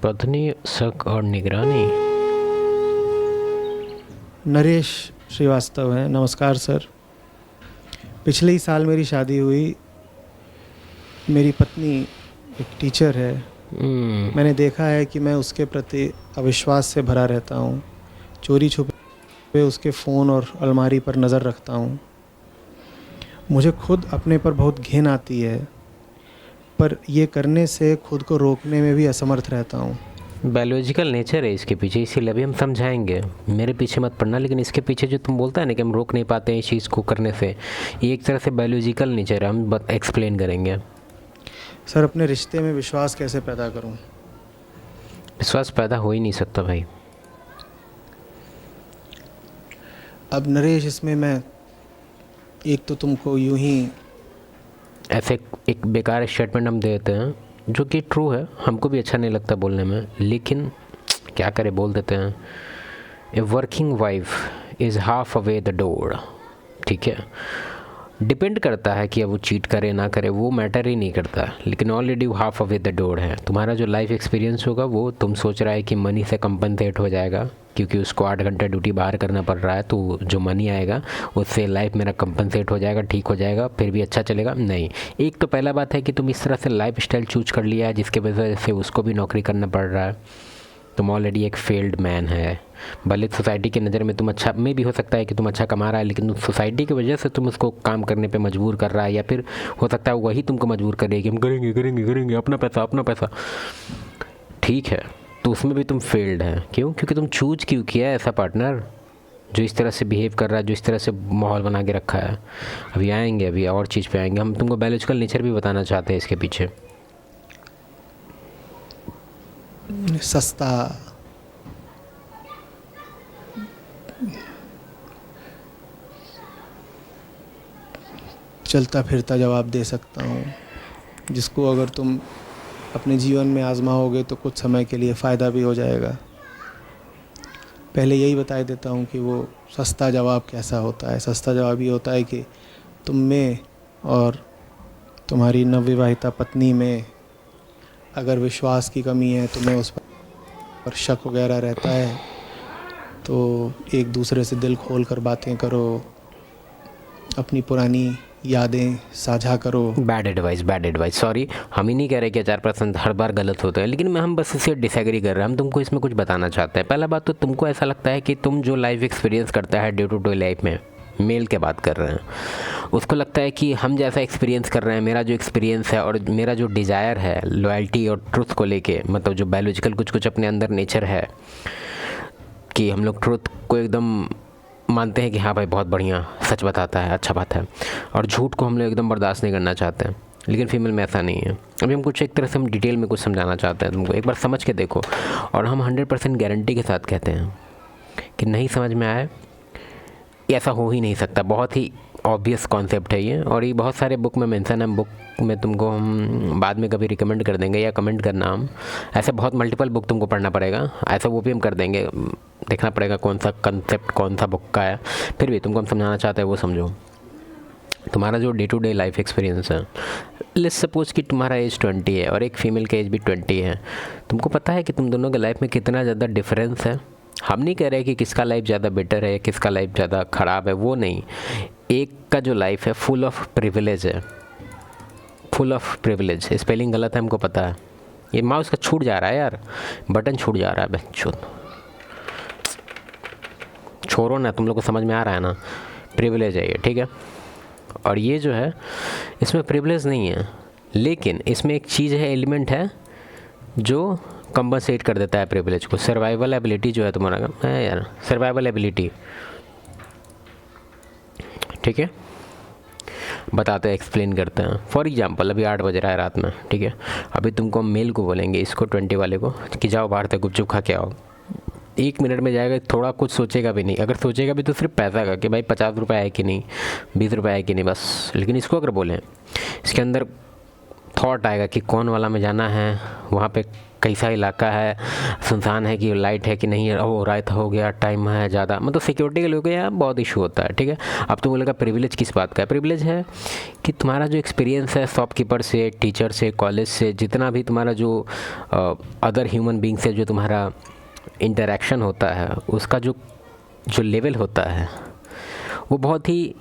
पत्नी, शक और निगरानी। नरेश श्रीवास्तव है। नमस्कार सर। पिछले ही साल मेरी शादी हुई। मेरी पत्नी एक टीचर है। मैंने देखा है कि मैं उसके प्रति अविश्वास से भरा रहता हूँ। चोरी छुपे उसके फ़ोन और अलमारी पर नज़र रखता हूँ। मुझे खुद अपने पर बहुत घिन आती है, पर ये करने से खुद को रोकने में भी असमर्थ रहता हूँ। बायोलॉजिकल नेचर है इसके पीछे, इसीलिए अभी हम समझाएंगे। मेरे पीछे मत पड़ना, लेकिन इसके पीछे जो तुम बोलता है ना कि हम रोक नहीं पाते हैं इस चीज़ को करने से, ये एक तरह से बायोलॉजिकल नेचर है। हम एक्सप्लेन करेंगे। सर, अपने रिश्ते में विश्वास कैसे पैदा करूँ? विश्वास पैदा हो ही नहीं सकता भाई। अब नरेश, इसमें मैं एक तो तुमको यूं ही ऐसे एक बेकार स्टेटमेंट हम देते हैं जो कि ट्रू है, हमको भी अच्छा नहीं लगता बोलने में, लेकिन क्या करें, बोल देते हैं। A working wife is half away the door. ठीक है, डिपेंड करता है कि अब वो चीट करे ना करे, वो मैटर ही नहीं करता, लेकिन ऑलरेडी वो हाफ अवे द डोर है। तुम्हारा जो लाइफ एक्सपीरियंस होगा वो तुम सोच रहा है कि मनी से कंपनसेट हो जाएगा, क्योंकि उसको 8 घंटा ड्यूटी बाहर करना पड़ रहा है, तो जो मनी आएगा उससे लाइफ मेरा कंपनसेट हो जाएगा, ठीक हो जाएगा, फिर भी अच्छा चलेगा। नहीं, एक तो पहला बात है कि तुम इस तरह से लाइफ स्टाइल चूज कर लिया है जिसके वजह से उसको भी नौकरी करना पड़ रहा है। तुम ऑलरेडी एक फेल्ड मैन है। भले सोसाइटी की नज़र में तुम अच्छा, में भी हो सकता है कि तुम अच्छा कमा रहा है, लेकिन सोसाइटी की वजह से तुम उसको काम करने पे मजबूर कर रहा है, या फिर हो सकता है वही तुमको मजबूर कर रही है कि हम करेंगे करेंगे करेंगे, अपना पैसा अपना पैसा। ठीक है, तो उसमें भी तुम फेल्ड है। क्यों? क्योंकि तुम चूज क्यों किया है ऐसा पार्टनर जो इस तरह से बिहेव कर रहा है, जो इस तरह से माहौल बना के रखा है। अभी आएंगे, अभी और चीज़ पे आएंगे। हम तुमको बायोलॉजिकल नेचर भी बताना चाहते हैं इसके पीछे। सस्ता, चलता फिरता जवाब दे सकता हूँ, जिसको अगर तुम अपने जीवन में आजमाओगे तो कुछ समय के लिए फ़ायदा भी हो जाएगा। पहले यही बता देता हूँ कि वो सस्ता जवाब कैसा होता है। सस्ता जवाब ये होता है कि तुम में और तुम्हारी नवविवाहिता पत्नी में अगर विश्वास की कमी है, तुम्हें उस पर शक वगैरह रहता है, तो एक दूसरे से दिल खोल कर बातें करो, अपनी पुरानी यादें साझा करो। बैड एडवाइस, सॉरी, हम ही नहीं कह रहे कि 4% हर बार गलत होते हैं, लेकिन हम बस इसे डिसएग्री कर रहे हैं। हम तुमको इसमें कुछ बताना चाहते हैं। पहला बात तो तुमको ऐसा लगता है कि तुम जो लाइफ एक्सपीरियंस करता है डे टू डे लाइफ में, मेल के बात कर रहे हैं, उसको लगता है कि हम जैसा एक्सपीरियंस कर रहे हैं, मेरा जो एक्सपीरियंस है और मेरा जो डिज़ायर है लॉयल्टी और ट्रुथ को लेके, मतलब जो बायोलॉजिकल कुछ कुछ अपने अंदर नेचर है कि हम लोग ट्रुथ को एकदम मानते हैं कि हाँ भाई बहुत बढ़िया सच बताता है, अच्छा बात है, और झूठ को हम लोग एकदम बर्दाश्त नहीं करना चाहते हैं। लेकिन फीमेल में ऐसा नहीं है। अभी हम कुछ एक तरह से हम डिटेल में कुछ समझाना चाहते हैं तुमको, एक बार समझ के देखो। और हम 100% गारंटी के साथ कहते हैं कि नहीं समझ में आए, ऐसा हो ही नहीं सकता। बहुत ही ऑब्वियस कॉन्सेप्ट है ये, और ये बहुत सारे बुक में मेंशन है। बुक में तुमको हम बाद में कभी रिकमेंड कर देंगे, या कमेंट करना। हम ऐसे बहुत मल्टीपल बुक तुमको पढ़ना पड़ेगा, ऐसा वो भी हम कर देंगे। देखना पड़ेगा कौन सा कंसेप्ट कौन सा बुक का है। फिर भी तुमको हम समझाना चाहते हैं वो समझो। तुम्हारा जो day to day life experience है, लेट्स सपोज कि तुम्हारा एज 20 है और एक फ़ीमेल का एज भी 20 है। तुमको पता है कि तुम दोनों के लाइफ में कितना ज़्यादा डिफरेंस है। हम नहीं कह रहे कि किसका लाइफ ज़्यादा बेटर है या किसका लाइफ ज़्यादा ख़राब है, वो नहीं। एक का जो लाइफ है फुल ऑफ प्रिविलेज है, फुल ऑफ प्रिविलेज। स्पेलिंग गलत है हमको पता है। ये माउस का छूट जा रहा है यार, बटन छूट जा रहा है बच्चों। छोड़ो ना, तुम लोग को समझ में आ रहा है ना। प्रिविलेज है ये, ठीक है। और ये जो है इसमें प्रिविलेज नहीं है, लेकिन इसमें एक चीज़ है, एलिमेंट है जो कंपनसेट कर देता है प्रिविलेज को। सर्वाइवल एबिलिटी जो है तुम्हारा है यार, सर्वाइवल एबिलिटी, ठीक है। बताते हैं, एक्सप्लेन करते हैं। फॉर एग्जांपल अभी 8 बज रहा है रात में, ठीक है। अभी तुमको मेल को बोलेंगे, इसको 20 वाले को, कि जाओ बाहर से गुपचुप खा के आओ। 1 मिनट में जाएगा, थोड़ा कुछ सोचेगा भी नहीं। अगर सोचेगा भी तो सिर्फ पैसा का, कि भाई 50 रुपये है कि नहीं, 20 रुपये है कि नहीं, बस। लेकिन इसको अगर बोलें, इसके अंदर थॉट आएगा कि कौन वाला में जाना है, वहाँ पे कैसा इलाका है, सुनसान है कि लाइट है कि नहीं है, ओ रात हो गया, टाइम है ज़्यादा, मतलब सिक्योरिटी के लोगों के यहाँ बहुत इशू होता है। ठीक है, अब तुम बोलेगा प्रिविलेज किस बात का है? प्रिविलेज है कि तुम्हारा जो एक्सपीरियंस है शॉपकीपर से, टीचर से, कॉलेज से, जितना भी तुम्हारा जो अदर ह्यूमन बींग से जो तुम्हारा इंटरेक्शन होता है, उसका जो लेवल होता है वो बहुत ही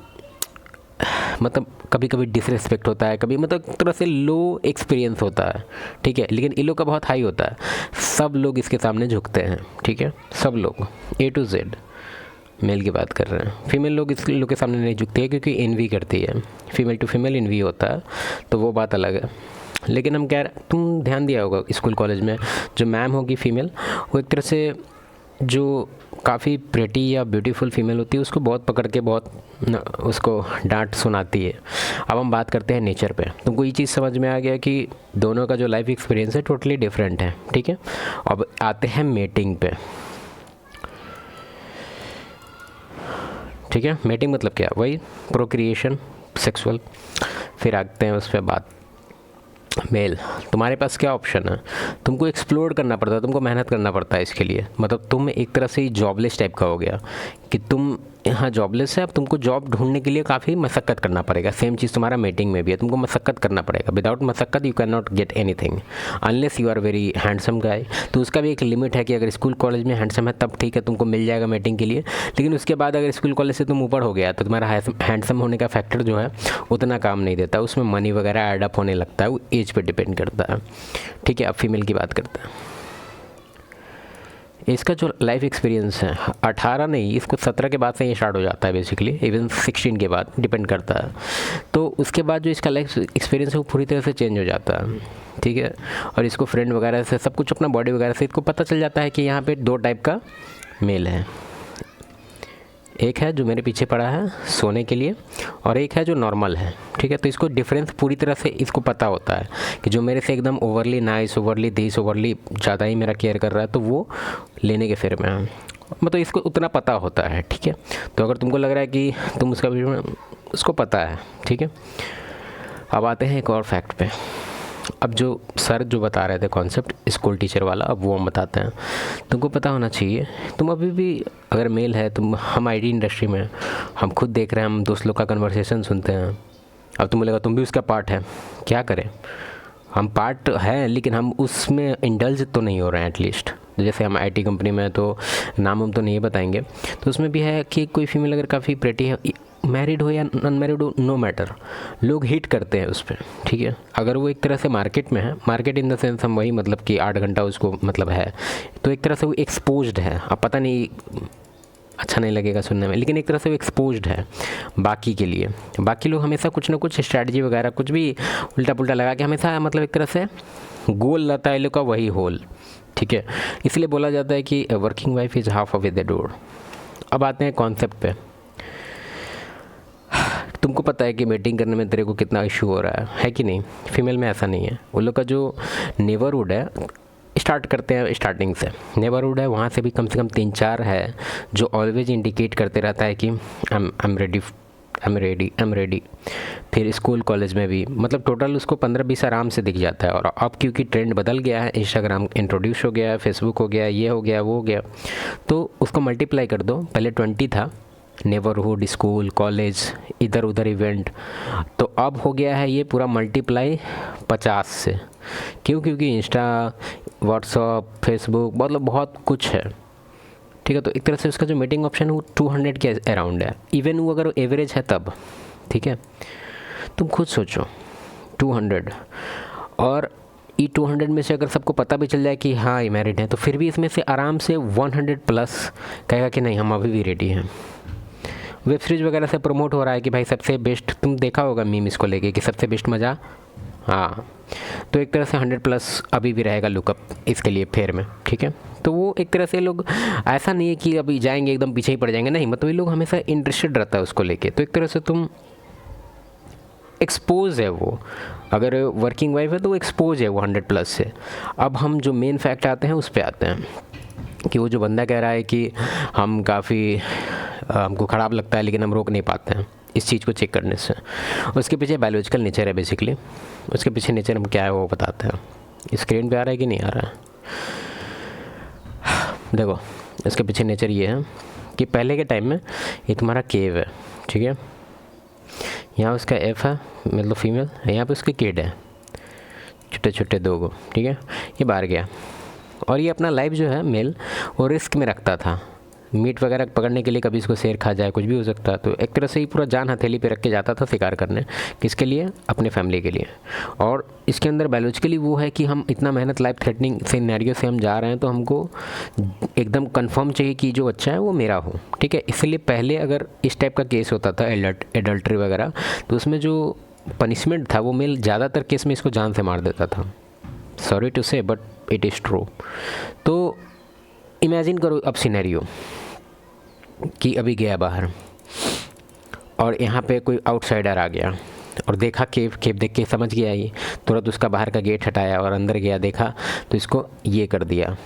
मतलब कभी कभी डिसरिस्पेक्ट होता है, कभी मतलब एक तरह से लो एक्सपीरियंस होता है। ठीक है, लेकिन इन लोग का बहुत हाई होता है। सब लोग इसके सामने झुकते हैं। ठीक है, सब लोग A to Z। मेल की बात कर रहे हैं, फीमेल लोग इस लोग के सामने नहीं झुकती है क्योंकि एनवी करती है, फीमेल टू फीमेल एनवी होता है, तो वो बात अलग है। लेकिन हम कह रहे, तुम ध्यान दिया होगा स्कूल कॉलेज में जो मैम होगी फीमेल, वो एक तरह से जो काफ़ी प्रेटी या ब्यूटीफुल फीमेल होती है उसको बहुत पकड़ के बहुत उसको डांट सुनाती है। अब हम बात करते हैं नेचर पे। तुमको ये चीज़ समझ में आ गया कि दोनों का जो लाइफ एक्सपीरियंस है टोटली डिफरेंट है। ठीक है, अब आते हैं मेटिंग पे। ठीक है, मेटिंग मतलब क्या? वही प्रोक्रिएशन, सेक्सुअल। फिर आते हैं उस पर बात मेल। तुम्हारे पास क्या ऑप्शन है? तुमको एक्सप्लोर करना पड़ता है, तुमको मेहनत करना पड़ता है इसके लिए। मतलब तुम एक तरह से जॉबलेस टाइप का हो गया कि तुम यहाँ जॉबलेस है, अब तुमको जॉब ढूंढने के लिए काफ़ी मशक्क़त करना पड़ेगा। सेम चीज़ तुम्हारा मीटिंग में भी है, तुमको मशक्क़त करना पड़ेगा। विदाउट मशक्क़त you can not get anything unless you are very handsome guy. तो उसका भी एक लिमिट है कि अगर स्कूल कॉलेज में हैंडसम है तब ठीक है, तुमको मिल जाएगा मीटिंग के लिए। लेकिन उसके बाद अगर स्कूल कॉलेज से तुम ऊपर हो गया तो तुम्हारा हैंडसम होने का फैक्टर जो है उतना काम नहीं देता, उसमें मनी वगैरह एड अप होने लगता है, वो एज पर डिपेंड करता है। ठीक है, अब फीमेल की बात करते हैं। इसका जो लाइफ एक्सपीरियंस है 18 नहीं, इसको 17 के बाद से ये स्टार्ट हो जाता है बेसिकली, इवन 16 के बाद डिपेंड करता है। तो उसके बाद जो इसका लाइफ एक्सपीरियंस है वो पूरी तरह से चेंज हो जाता है। ठीक है, और इसको फ्रेंड वगैरह से सब कुछ अपना बॉडी वगैरह से इसको पता चल जाता है कि यहाँ पे 2 टाइप का मेल है। एक है जो मेरे पीछे पड़ा है सोने के लिए, और एक है जो नॉर्मल है। ठीक है, तो इसको डिफरेंस पूरी तरह से इसको पता होता है कि जो मेरे से एकदम overly nice, overly this, overly ज़्यादा ही मेरा केयर कर रहा है तो वो लेने के फेर में है। मतलब इसको उतना पता होता है। ठीक है, तो अगर तुमको लग रहा है कि तुम उसका उसको पता है। ठीक है, अब आते हैं एक और फैक्ट पे। अब जो सर जो बता रहे थे कॉन्सेप्ट स्कूल टीचर वाला, अब वो हम बताते हैं। तुमको पता होना चाहिए, तुम अभी भी अगर मेल है, तुम हम आईटी इंडस्ट्री में, हम खुद देख रहे हैं, हम दोस्त लोग का कन्वर्सेशन सुनते हैं। अब तुम बोलेगा तुम भी उसका पार्ट है, क्या करें? हम पार्ट हैं लेकिन हम उसमें इंडल्ज तो नहीं हो रहे हैं एटलीस्ट। जैसे हम आईटी कंपनी में, तो नाम हम तो नहीं बताएंगे, तो उसमें भी है कि कोई फीमेल अगर काफ़ी प्रेटी है, मैरिड हो या अनमैरिड हो, नो मैटर, लोग हिट करते हैं उस पर। ठीक है, अगर वो एक तरह से मार्केट में है, मार्केट इन द सेंस हम वही मतलब कि 8 घंटा उसको मतलब है, तो एक तरह से वो एक्सपोज्ड है। अब पता नहीं, अच्छा नहीं लगेगा सुनने में, लेकिन एक तरह से वो एक्सपोज्ड है बाकी के लिए। बाकी लोग हमेशा कुछ ना कुछ स्ट्रैटेजी वगैरह कुछ भी उल्टा पुल्टा लगा के हमेशा मतलब एक तरह से गोल रहता है लोग का, वही होल। ठीक है, इसलिए बोला जाता है कि working wife is half of the door. अब आते हैं कॉन्सेप्ट पे। तुमको पता है कि मीटिंग करने में तेरे को कितना इशू हो रहा है कि नहीं? फीमेल में ऐसा नहीं है। वो लोग का जो नेबरहुड है, स्टार्ट करते हैं स्टार्टिंग से, नेबरहुड है, वहाँ से भी कम से कम 3-4 है जो ऑलवेज इंडिकेट करते रहता है कि आई एम रेडी। फिर स्कूल कॉलेज में भी मतलब टोटल उसको 15-20 आराम से दिख जाता है। और अब क्योंकि ट्रेंड बदल गया है, इंस्टाग्राम इंट्रोड्यूस हो गया है, फेसबुक हो गया, ये हो गया, वो हो गया, तो उसको मल्टीप्लाई कर दो। पहले 20 था, नेबरहुड, स्कूल, कॉलेज, इधर उधर इवेंट, तो अब हो गया है ये पूरा मल्टीप्लाई 50 से। क्यों? क्योंकि इंस्टा, व्हाट्सअप, फेसबुक, मतलब बहुत कुछ है। ठीक है, तो एक तरह से उसका जो मीटिंग ऑप्शन है वो 200 के अराउंड है, इवन वो अगर एवरेज है तब। ठीक है, तुम खुद सोचो 200, और ई 200 में से अगर सबको पता भी चल जाए कि हाँ ये मैरिड है, तो फिर भी इसमें से आराम से 100 प्लस कहेगा कि नहीं हम अभी भी रेडी हैं। वेब सीरीज़ वगैरह से प्रमोट हो रहा है कि भाई सबसे बेस्ट, तुम देखा होगा मीम इसको लेके कि सबसे बेस्ट मज़ा, हाँ, तो एक तरह से 100 प्लस अभी भी रहेगा लुकअप इसके लिए फेयर में। ठीक है, तो वो एक तरह से लोग, ऐसा नहीं है कि अभी जाएंगे एकदम पीछे ही पड़ जाएंगे, नहीं, मतलब ये लोग हमेशा इंटरेस्टेड रहता है उसको लेके। तो एक तरह से तुम एक्सपोज है वो, अगर वर्किंग वाइफ है तो वो एक्सपोज है वो 100 प्लस से। अब हम जो मेन फैक्ट आते हैं उस पर आते हैं कि वो जो बंदा कह रहा है कि हम काफ़ी हमको ख़राब लगता है लेकिन हम रोक नहीं पाते हैं इस चीज़ को चेक करने से, उसके पीछे बायोलॉजिकल नेचर है बेसिकली। उसके पीछे नेचर हम क्या है वो बताते हैं। स्क्रीन पे आ रहा है कि नहीं आ रहा है? देखो इसके पीछे नेचर ये है कि पहले के टाइम में ये तुम्हारा केव है, ठीक है, यहाँ उसका एफ है मतलब फीमेल, यहाँ पे उसके किड है छोटे छोटे 2 गो, ठीक है। ये बाहर गया और ये अपना लाइफ जो है मेल वो रिस्क में रखता था, मीट वगैरह पकड़ने के लिए, कभी इसको शेर खा जाए, कुछ भी हो सकता। तो एक तरह से ही पूरा जान हथेली पे रख के जाता था शिकार करने, किसके लिए, अपने फैमिली के लिए। और इसके अंदर बायोलॉजिकली वो है कि हम इतना मेहनत लाइफ थ्रेटनिंग सिनेरियो से हम जा रहे हैं तो हमको एकदम कंफर्म चाहिए कि जो अच्छा है वो मेरा हो, ठीक है। इसलिए पहले अगर इस टाइप का केस होता था एडल्ट्री वगैरह, तो उसमें जो पनिशमेंट था वो मेल ज़्यादातर केस में इसको जान से मार देता था। सॉरी टू से बट इट इज़ ट्रू। तो इमेजिन करो अब सिनेरियो कि अभी गया बाहर और यहाँ पे कोई आउटसाइडर आ गया और देखा केव देख के समझ गया, ये तुरंत उसका बाहर का गेट हटाया और अंदर गया, देखा तो इसको ये कर दिया,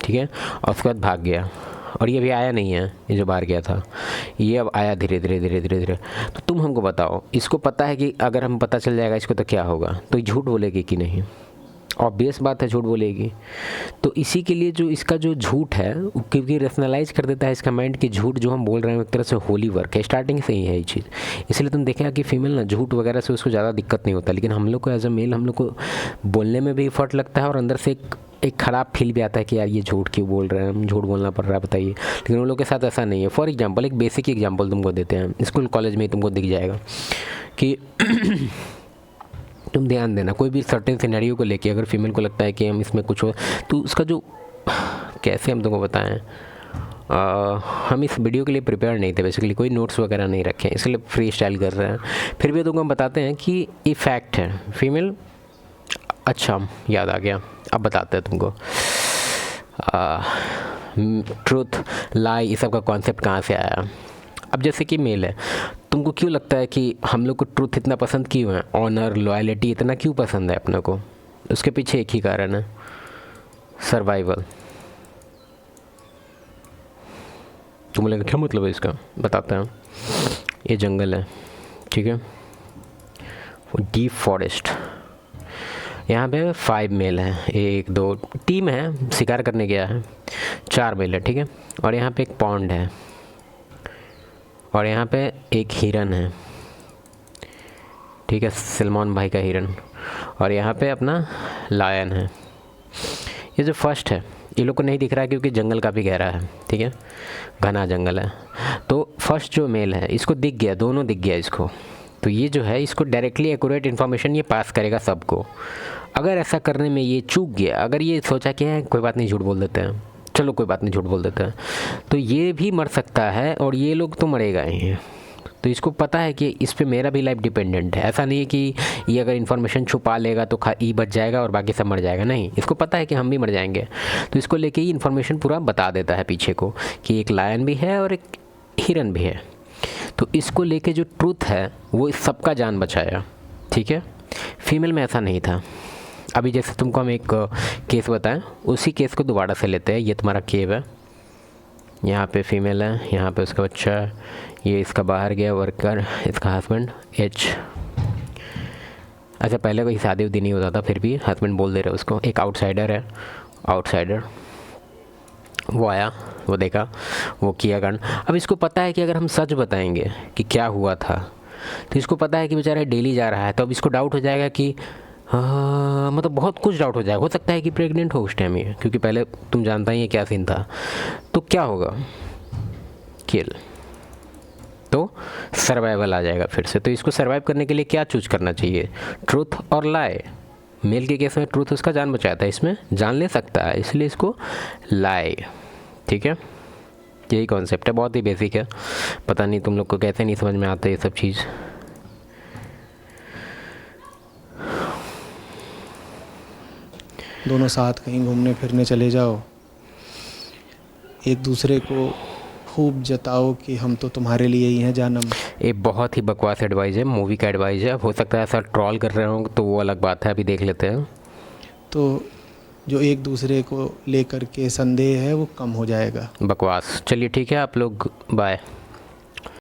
ठीक है, और उसके बाद भाग गया। और ये भी आया नहीं है, ये जो बाहर गया था ये अब आया धीरे धीरे। तो तुम हमको बताओ, इसको पता है कि अगर हम पता चल जाएगा इसको तो क्या होगा, तो ये झूठ बोलेगी कि नहीं? ऑब्वियस बात है झूठ बोलेगी। तो इसी के लिए जो इसका जो झूठ है क्योंकि रेशनलाइज कर देता है इसका माइंड कि झूठ जो हम बोल रहे हैं एक तरह से होली वर्क है, स्टार्टिंग से ही है ये चीज़। इसलिए तुम देखेगा कि फीमेल ना झूठ वगैरह से उसको ज़्यादा दिक्कत नहीं होता, लेकिन हम लोग को एज अ मेल हम लोग को बोलने में भी इफर्ट लगता है और अंदर से एक ख़राब फील भी आता है कि यार ये झूठ क्यों बोल रहे हैं, हम झूठ बोलना पड़ रहा है बताइए। लेकिन उन लोग के साथ ऐसा नहीं है। फॉर एग्जांपल एक बेसिक एग्जांपल तुमको देते हैं, स्कूल कॉलेज में ही तुमको दिख जाएगा कि तुम ध्यान देना कोई भी सर्टेन सिनेरियो को लेके अगर फीमेल को लगता है कि हम इसमें कुछ हो, तो उसका जो कैसे हम तुमको बताएं, हम इस वीडियो के लिए प्रिपेयर नहीं थे बेसिकली, कोई नोट्स वगैरह नहीं रखे, इसलिए फ्री स्टाइल कर रहे हैं। फिर भी तुमको हम बताते हैं कि ये फैक्ट है फीमेल। अच्छा याद आ गया, अब बताते हैं तुमको ट्रूथ लाई इस सब का कॉन्सेप्ट कहाँ से आया। अब जैसे कि मेल है, तुमको क्यों लगता है कि हम लोग को ट्रूथ इतना पसंद क्यों है, ऑनर लॉयलिटी इतना क्यों पसंद है अपने को? उसके पीछे एक ही कारण है, सर्वाइवल। तुम बोलेंगे क्या मतलब है इसका, बताते हैं। ये जंगल है, ठीक है, डीप फॉरेस्ट, यहाँ पे 5 मेल है, 1 2 टीम है, शिकार करने गया है, 4 मेल है, ठीक है। और यहाँ पे एक पॉन्ड है और यहाँ पे एक हिरन है, ठीक है, सलमान भाई का हिरन। और यहाँ पे अपना लायन है। ये जो फर्स्ट है ये लोग को नहीं दिख रहा है क्योंकि जंगल काफ़ी गहरा है, ठीक है, घना जंगल है। तो फर्स्ट जो मेल है इसको दिख गया, दोनों दिख गया इसको, तो ये जो है इसको डायरेक्टली एक्यूरेट इन्फॉर्मेशन ये पास करेगा सबको। अगर ऐसा करने में ये चूक गया, अगर ये सोचा कि है कोई बात नहीं झूठ बोल देते हैं, चलो कोई बात नहीं झूठ बोल देते हैं, तो ये भी मर सकता है और ये लोग तो मरेगा ही। तो इसको पता है कि इस पे मेरा भी लाइफ डिपेंडेंट है। ऐसा नहीं है कि ये अगर इन्फॉर्मेशन छुपा लेगा तो ई बच जाएगा और बाकी सब मर जाएगा, नहीं, इसको पता है कि हम भी मर जाएंगे। तो इसको लेके ही इन्फॉर्मेशन पूरा बता देता है पीछे को कि एक लायन भी है और एक हिरन भी है। तो इसको लेके जो ट्रूथ है वो सबका जान बचाया, ठीक है। फीमेल में ऐसा नहीं था। अभी जैसे तुमको हम एक केस बताएं, उसी केस को दोबारा से लेते हैं। ये तुम्हारा केव है, यहाँ पे फीमेल है, यहाँ पे उसका बच्चा है, ये इसका बाहर गया वर्कर, इसका हस्बैंड एच। अच्छा पहले कोई शादी उदी नहीं होता था, फिर भी हस्बैंड बोल दे रहे उसको। एक आउटसाइडर है, आउटसाइडर वो आया, वो देखा, वो किया कांड। अब इसको पता है कि अगर हम सच बताएंगे कि क्या हुआ था, तो इसको पता है कि बेचारा डेली जा रहा है, तो अब इसको डाउट हो जाएगा कि मतलब बहुत कुछ डाउट हो जाएगा। हो सकता है कि प्रेग्नेंट हो उस टाइम ये, क्योंकि पहले तुम जानता ही है क्या सीन था। तो क्या होगा, किल, तो सर्वाइवल आ जाएगा फिर से। तो इसको सर्वाइव करने के लिए क्या चूज करना चाहिए, ट्रूथ और लाई। मेल के केस में ट्रूथ उसका जान बचाता है, इसमें जान ले सकता है, इसलिए इसको लाई, ठीक है। यही कॉन्सेप्ट है, बहुत ही बेसिक है। पता नहीं तुम लोग को कैसे नहीं समझ में आता ये सब चीज़। दोनों साथ कहीं घूमने फिरने चले जाओ, एक दूसरे को खूब जताओ कि हम तो तुम्हारे लिए ही हैं जानम। ये बहुत ही बकवास एडवाइस है, मूवी का एडवाइस है। हो सकता है ऐसा ट्रॉल कर रहे हो तो वो अलग बात है, अभी देख लेते हैं। तो जो एक दूसरे को लेकर के संदेह है वो कम हो जाएगा। बकवास। चलिए ठीक है, आप लोग बाय।